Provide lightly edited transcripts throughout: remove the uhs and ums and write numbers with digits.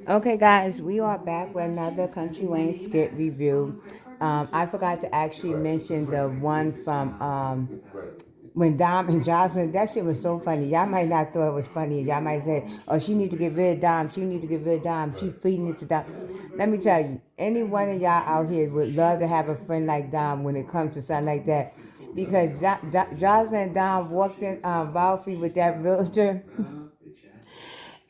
Okay, guys, we are back with another Country Wayne skit review. I forgot to actually mention the one from when Dom and Jocelyn. That shit was so funny. Y'all might not thought it was funny. Y'all might say, "Oh, she need to get rid of Dom. She need to get rid of Dom. She feeding it to Dom." Let me tell you, any one of y'all out here would love to have a friend like Dom when it comes to something like that, because Jocelyn and Dom walked in Ralphie with that realtor.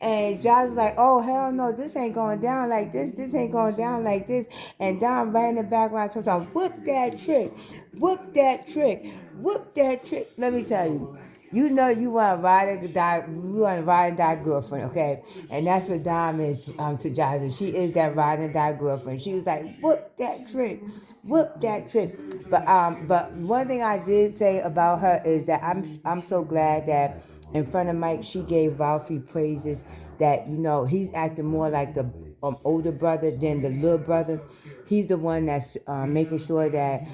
And Josh was like, "Oh hell no, this ain't going down like this. This ain't going down like this." And Don right in the background tells him, "Whoop that trick, whoop that trick, whoop that trick." Let me tell you, you know you want to ride or die. You want to ride or die girlfriend, okay? And that's what Dom is to Josh. She is that ride or die girlfriend. She was like, "Whoop that trick, whoop that trick." But one thing I did say about her is that I'm so glad that in front of Mike, she gave Ralphie praises that, he's acting more like the older brother than the little brother. He's the one that's making sure that,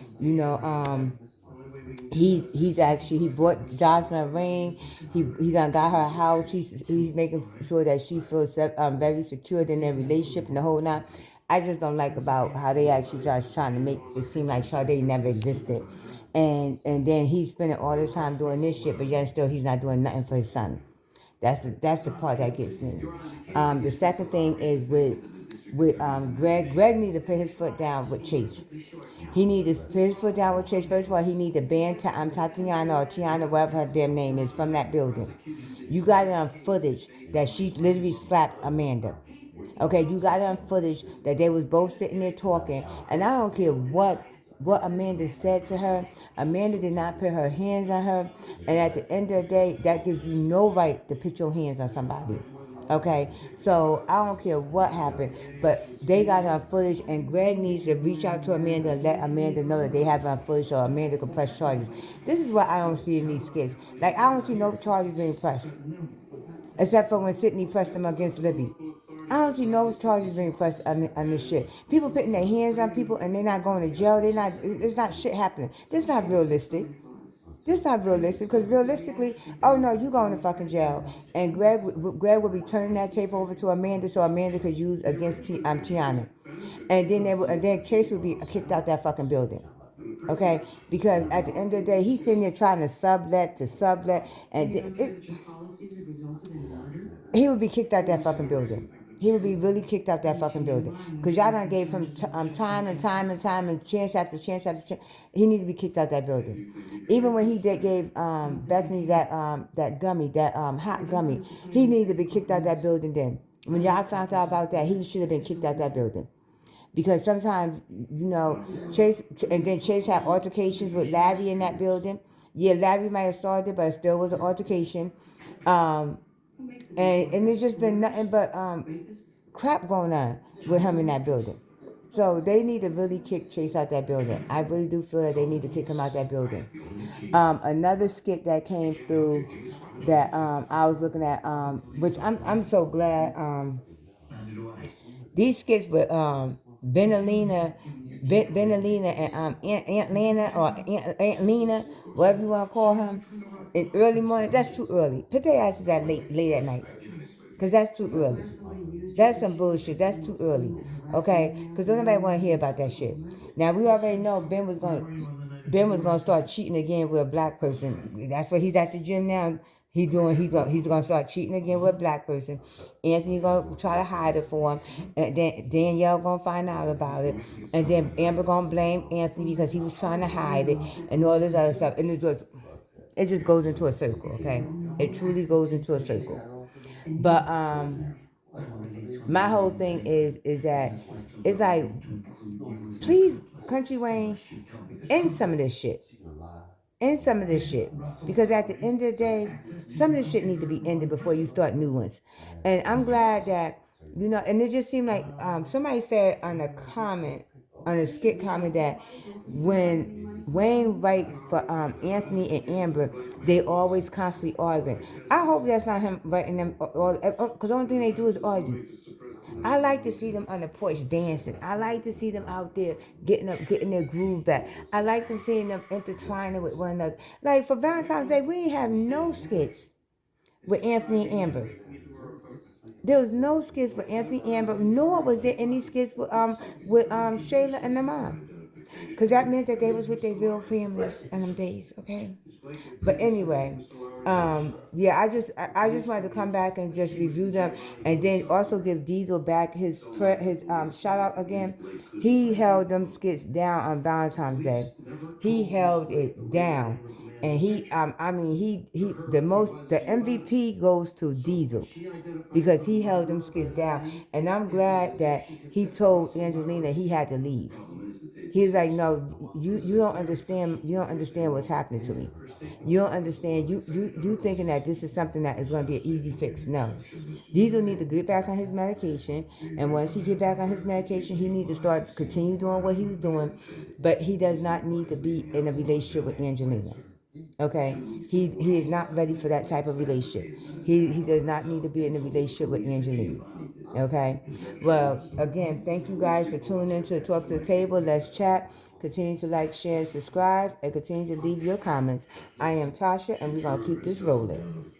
he's actually, he bought Jocelyn a ring. He done got her a house. He's making sure that she feels very secured in their relationship and the whole nine. I just don't like about how they actually just trying to make it seem like Sade never existed, and then he's spending all this time doing this shit, but yet still he's not doing nothing for his son. That's the part that gets me. The second thing is with Greg. Greg needs to put his foot down with Chase. He needs to put his foot down with Chase. First of all, he needs to ban Tatiana or Tiana, whatever her damn name is, from that building. You got it on footage that she's literally slapped Amanda. Okay, you got it on footage that they was both sitting there talking, and I don't care what Amanda said to her. Amanda did not put her hands on her, and at the end of the day, that gives you no right to put your hands on somebody. Okay, so I don't care what happened, but they got it on footage, and Greg needs to reach out to Amanda and let Amanda know that they have it on footage so Amanda can press charges. This is what I don't see in these skits. Like, I don't see no charges being pressed, except for when Sydney pressed them against Libby. I don't see no charges being pressed on this shit. People putting their hands on people and they're not going to jail. They're not. It's not shit happening. This is not realistic. This is not realistic because realistically, oh no, you going to fucking jail. And Greg would be turning that tape over to Amanda so Amanda could use against Tiana, and then Chase would be kicked out that fucking building. Okay, because at the end of the day, he's sitting there trying to sublet, and he would be kicked out that fucking building. He would be really kicked out that fucking building because y'all done gave him time and time and time and chance after chance after chance. He needs to be kicked out that building. Even when he did gave Bethany that gummy, that hot gummy, he needed to be kicked out that building. Then when y'all found out about that, he should have been kicked out that building. Because sometimes, Chase, and then Chase had altercations with Larry in that building. Yeah, Larry might have started it, but it still was an altercation. Um, and it's just been nothing but crap going on with him in that building. So they need to really kick Chase out that building. I really do feel that they need to kick him out that building. Another skit that came through that I was looking at, which I'm so glad. These skits with Benalina and Aunt Lena or Aunt Lena, whatever you want to call her, in early morning. That's too early. Put their asses at late at night, cause that's too early. That's some bullshit. That's too early. Okay, cause don't nobody want to hear about that shit. Now we already know Ben was gonna start cheating again with a black person. That's what he's at the gym now. He's gonna start cheating again with a black person. Anthony gonna try to hide it for him, and then Danielle gonna find out about it, and then Amber gonna blame Anthony because he was trying to hide it and all this other stuff. And it just goes into a circle. Okay, it truly goes into a circle. But my whole thing is that it's like, please, Country Wayne, end some of this shit. End some of this shit. Because at the end of the day, some of this shit need to be ended before you start new ones. And I'm glad that, and it just seemed like somebody said on a skit comment, that when Wayne write for Anthony and Amber, they always constantly arguing. I hope that's not him writing them, because the only thing they do is argue. I like to see them on the porch dancing. I like to see them out there getting up, getting their groove back. I like them seeing them intertwining with one another. Like for Valentine's Day, we ain't have no skits with Anthony and Amber. There was no skits with Anthony Amber, nor was there any skits with Shayla and the mom. Because that meant that they was with their real families in them days, okay? But anyway, yeah, I just wanted to come back and just review them, and then also give Diesel back his shout out again. He held them skits down on Valentine's Day. He held it down, and I mean the MVP goes to Diesel because he held them skits down, and I'm glad that he told Angelina he had to leave. He's like, no, you don't understand. You don't understand what's happening to me. You don't understand. You thinking that this is something that is going to be an easy fix. No, Diesel need to get back on his medication, and once he get back on his medication, he need to continue doing what he's doing, but he does not need to be in a relationship with Angelina. Okay, he is not ready for that type of relationship. He does not need to be in a relationship with Angelina. Okay, well, again, thank you guys for tuning in to Talk to the Table. Let's chat. Continue to like, share, and subscribe, and continue to leave your comments. I am Tasha, and we're gonna keep this rolling.